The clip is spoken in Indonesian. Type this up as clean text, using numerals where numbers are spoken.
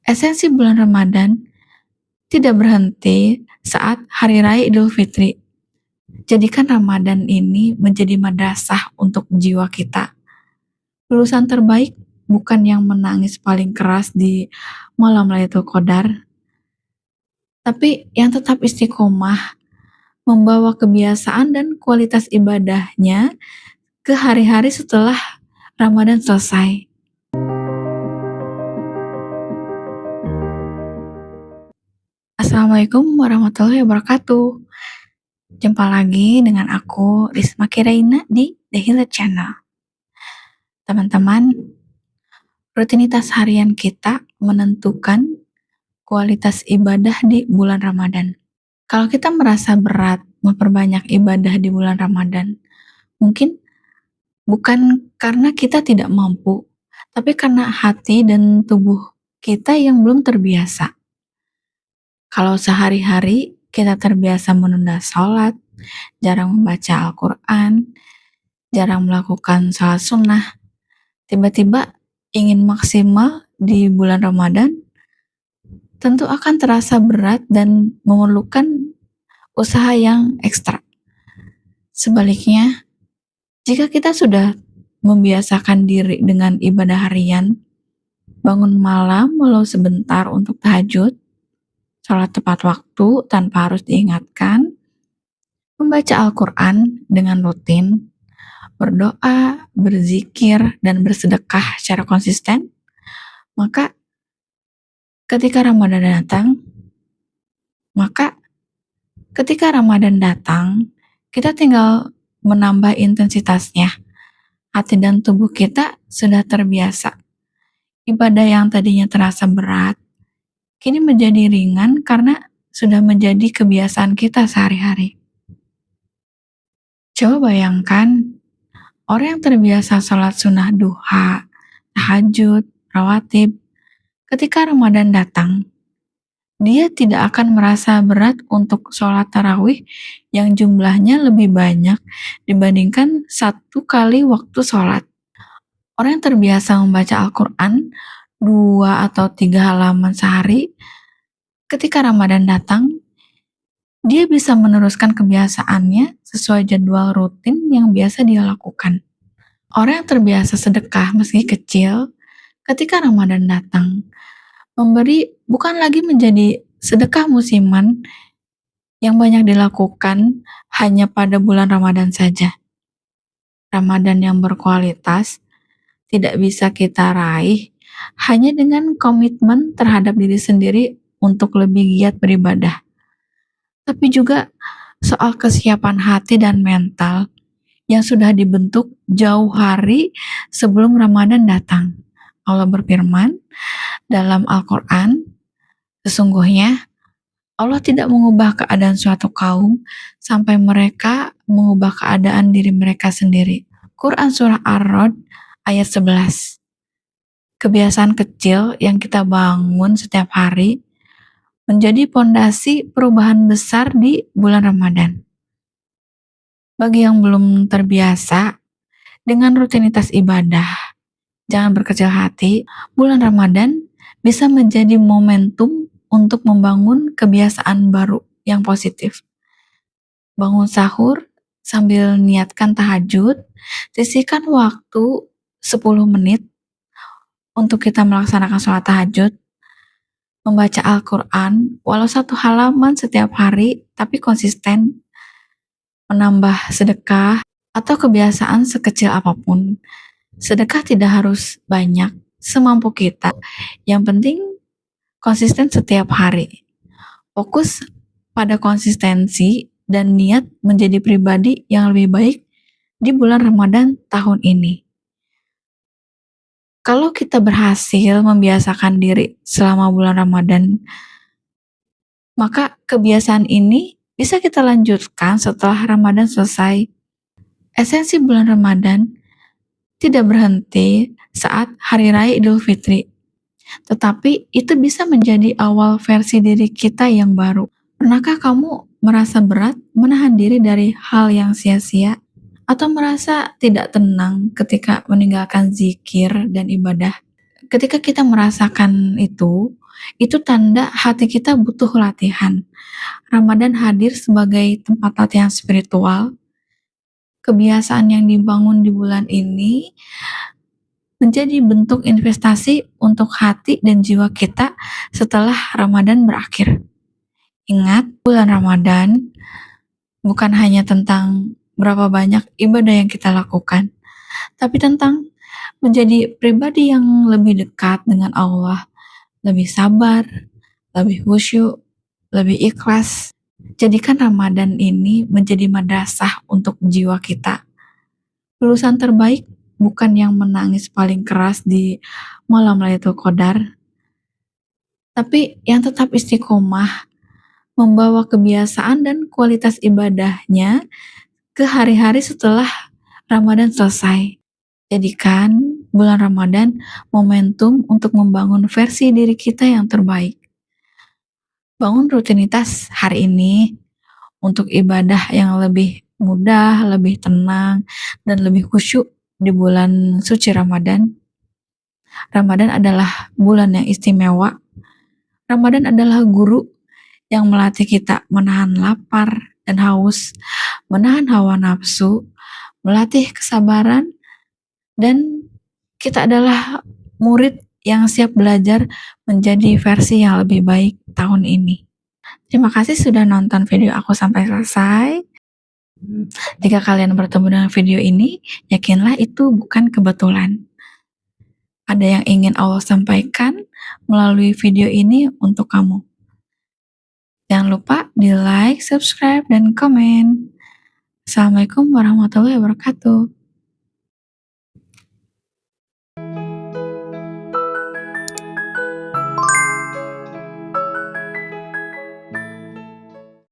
Esensi bulan Ramadan tidak berhenti saat Hari Raya Idul Fitri. Jadikan Ramadan ini menjadi madrasah untuk jiwa kita. Lulusan terbaik bukan yang menangis paling keras di malam Lailatul Qadar, tapi yang tetap istiqomah, membawa kebiasaan dan kualitas ibadahnya ke hari-hari setelah Ramadan selesai. Assalamualaikum warahmatullahi wabarakatuh. Jumpa lagi dengan aku, Risma Kiraina di The Healer Channel. Teman-teman, rutinitas harian kita menentukan kualitas ibadah di bulan Ramadan. Kalau kita merasa berat memperbanyak ibadah di bulan Ramadan, mungkin bukan karena kita tidak mampu, tapi karena hati dan tubuh kita yang belum terbiasa. Kalau sehari-hari kita terbiasa menunda sholat, jarang membaca Al-Quran, jarang melakukan sholat sunnah, tiba-tiba ingin maksimal di bulan Ramadan, tentu akan terasa berat dan memerlukan usaha yang ekstra. Sebaliknya, jika kita sudah membiasakan diri dengan ibadah harian, bangun malam walau sebentar untuk tahajud, sholat tepat waktu tanpa harus diingatkan, membaca Al-Quran dengan rutin, berdoa, berzikir, dan bersedekah secara konsisten, maka ketika Ramadan datang, kita tinggal menambah intensitasnya. Hati dan tubuh kita sudah terbiasa. Ibadah yang tadinya terasa berat, kini menjadi ringan karena sudah menjadi kebiasaan kita sehari-hari. Coba bayangkan, orang yang terbiasa sholat sunnah duha, tahajud, rawatib, ketika Ramadan datang, dia tidak akan merasa berat untuk sholat tarawih yang jumlahnya lebih banyak dibandingkan satu kali waktu sholat. Orang yang terbiasa membaca Al-Quran 2 atau 3 halaman sehari, ketika Ramadan datang, dia bisa meneruskan kebiasaannya sesuai jadwal rutin yang biasa dia lakukan. Orang yang terbiasa sedekah meski kecil, ketika Ramadan datang, memberi bukan lagi menjadi sedekah musiman yang banyak dilakukan hanya pada bulan Ramadan saja. Ramadan yang berkualitas tidak bisa kita raih hanya dengan komitmen terhadap diri sendiri untuk lebih giat beribadah, tapi juga soal kesiapan hati dan mental yang sudah dibentuk jauh hari sebelum Ramadan datang. Allah berfirman dalam Al-Quran, sesungguhnya Allah tidak mengubah keadaan suatu kaum sampai mereka mengubah keadaan diri mereka sendiri. Quran Surah Ar-Rod ayat 11. Kebiasaan kecil yang kita bangun setiap hari menjadi pondasi perubahan besar di bulan Ramadan. Bagi yang belum terbiasa dengan rutinitas ibadah, jangan berkecil hati, bulan Ramadan bisa menjadi momentum untuk membangun kebiasaan baru yang positif. Bangun sahur sambil niatkan tahajud, sisihkan waktu 10 menit untuk kita melaksanakan sholat tahajud, membaca Al-Quran walau 1 halaman setiap hari, tapi konsisten, menambah sedekah atau kebiasaan sekecil apapun. Sedekah tidak harus banyak, semampu kita. Yang penting konsisten setiap hari. Fokus pada konsistensi dan niat menjadi pribadi yang lebih baik di bulan Ramadan tahun ini. Kalau kita berhasil membiasakan diri selama bulan Ramadan, maka kebiasaan ini bisa kita lanjutkan setelah Ramadan selesai. Esensi bulan Ramadan tidak berhenti saat Hari Raya Idul Fitri, tetapi itu bisa menjadi awal versi diri kita yang baru. Pernahkah kamu merasa berat menahan diri dari hal yang sia-sia? Atau merasa tidak tenang ketika meninggalkan zikir dan ibadah? Ketika kita merasakan itu, Itu tanda hati kita butuh latihan. Ramadan hadir sebagai tempat latihan spiritual. Kebiasaan yang dibangun di bulan ini menjadi bentuk investasi untuk hati dan jiwa kita setelah Ramadan berakhir. Ingat, bulan Ramadan bukan hanya tentang berapa banyak ibadah yang kita lakukan, tapi tentang menjadi pribadi yang lebih dekat dengan Allah, lebih sabar, lebih khusyuk, lebih ikhlas. Jadikan Ramadan ini menjadi madrasah untuk jiwa kita. Lulusan terbaik bukan yang menangis paling keras di malam Lailatul Qadar, tapi yang tetap istiqomah, membawa kebiasaan dan kualitas ibadahnya ke hari-hari setelah Ramadan selesai. Jadikan bulan Ramadan momentum untuk membangun versi diri kita yang terbaik. Bangun rutinitas hari ini untuk ibadah yang lebih mudah, lebih tenang, dan lebih khusyuk di bulan suci Ramadan. Ramadan adalah bulan yang istimewa. Ramadan adalah guru yang melatih kita menahan lapar dan haus, menahan hawa nafsu, melatih kesabaran, dan kita adalah murid yang siap belajar menjadi versi yang lebih baik tahun ini. Terima kasih sudah nonton video aku sampai selesai. Jika kalian bertemu dengan video ini, yakinlah itu bukan kebetulan. Ada yang ingin Allah sampaikan melalui video ini untuk kamu. Jangan lupa di like, subscribe, dan komen. Assalamualaikum warahmatullahi wabarakatuh.